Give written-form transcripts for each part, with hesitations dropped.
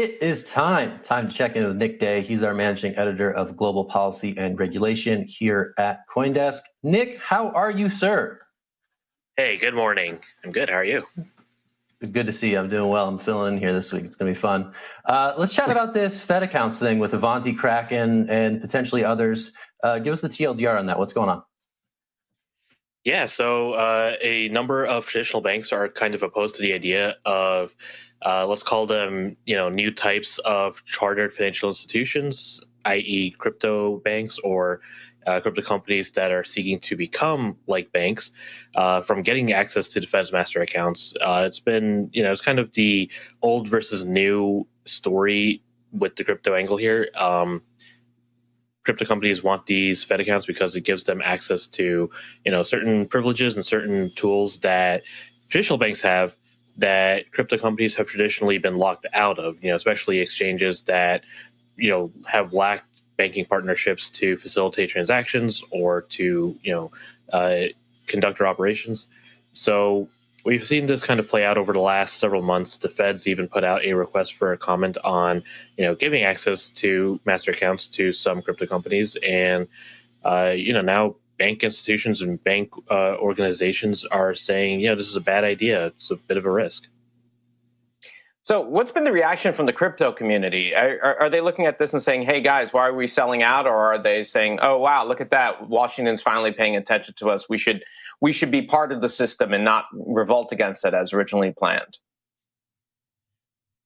It is time to check in with Nick Day. He's our managing editor of global policy and regulation here at CoinDesk. Nick, how are you, sir? Hey, good morning. I'm good. How are you? Good to see you. I'm doing well. I'm filling in here this week. It's going to be fun. Let's chat about this Fed accounts thing with Avanti, Kraken, and potentially others. Give us the TLDR on that. What's going on? Yeah, so a number of traditional banks are kind of opposed to the idea of, let's call them, new types of chartered financial institutions, i.e. crypto banks or crypto companies that are seeking to become like banks from getting access to the Fed's master accounts. It's been, it's kind of the old versus new story with the crypto angle here. Crypto companies want these Fed accounts because it gives them access to, certain privileges and certain tools that traditional banks have that crypto companies have traditionally been locked out of, especially exchanges that, have lacked banking partnerships to facilitate transactions or to, conduct their operations. So we've seen this kind of play out over the last several months. The Fed's even put out a request for a comment on, giving access to master accounts to some crypto companies. And, now bank institutions and bank organizations are saying, this is a bad idea. It's a bit of a risk. So what's been the reaction from the crypto community? Are they looking at this and saying, hey, guys, why are we selling out? Or are they saying, oh, wow, look at that. Washington's finally paying attention to us. We should be part of the system and not revolt against it as originally planned?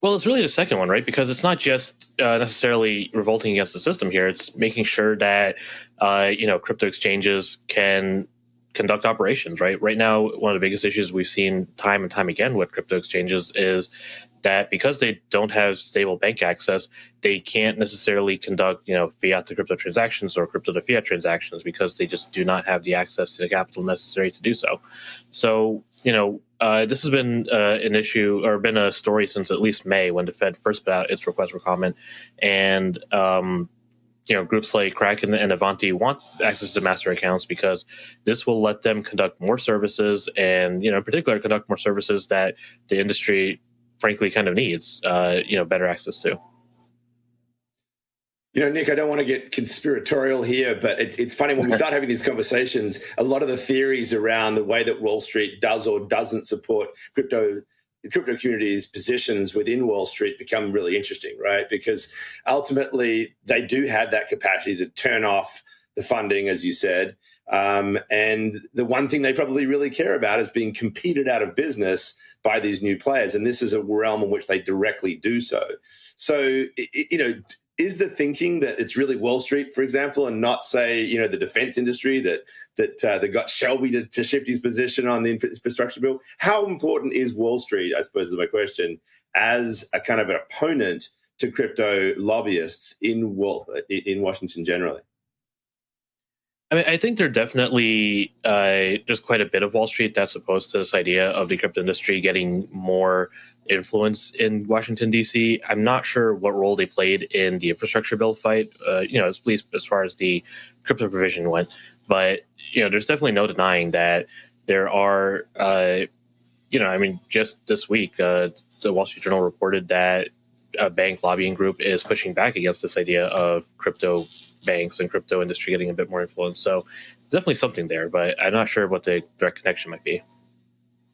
Well, it's really the second one, right? Because it's not just necessarily revolting against the system here. It's making sure that, crypto exchanges can conduct operations, right? Right now, one of the biggest issues we've seen time and time again with crypto exchanges is that because they don't have stable bank access, they can't necessarily conduct, fiat to crypto transactions or crypto to fiat transactions because they just do not have the access to the capital necessary to do so. So, this has been an issue or been a story since at least May when the Fed first put out its request for comment. And, groups like Kraken and Avanti want access to master accounts because this will let them conduct more services and, in particular, conduct more services that the industry frankly kind of needs, better access to. Nick, I don't want to get conspiratorial here, but it's funny when we start having these conversations, a lot of the theories around the way that Wall Street does or doesn't support the crypto community's positions within Wall Street become really interesting, right? Because ultimately they do have that capacity to turn off the funding, as you said. And the one thing they probably really care about is being competed out of business by these new players. And this is a realm in which they directly do so. So, is the thinking that it's really Wall Street, for example, and not, say, the defense industry that got Shelby to shift his position on the infrastructure bill? How important is Wall Street, I suppose is my question, as a kind of an opponent to crypto lobbyists in Washington generally? I mean, I think there definitely there's quite a bit of Wall Street that's opposed to this idea of the crypto industry getting more influence in Washington, D.C. I'm not sure what role they played in the infrastructure bill fight, at least as far as the crypto provision went. But, there's definitely no denying that there are, just this week, the Wall Street Journal reported that a bank lobbying group is pushing back against this idea of crypto banks and crypto industry getting a bit more influence. So there's definitely something there, but I'm not sure what the direct connection might be.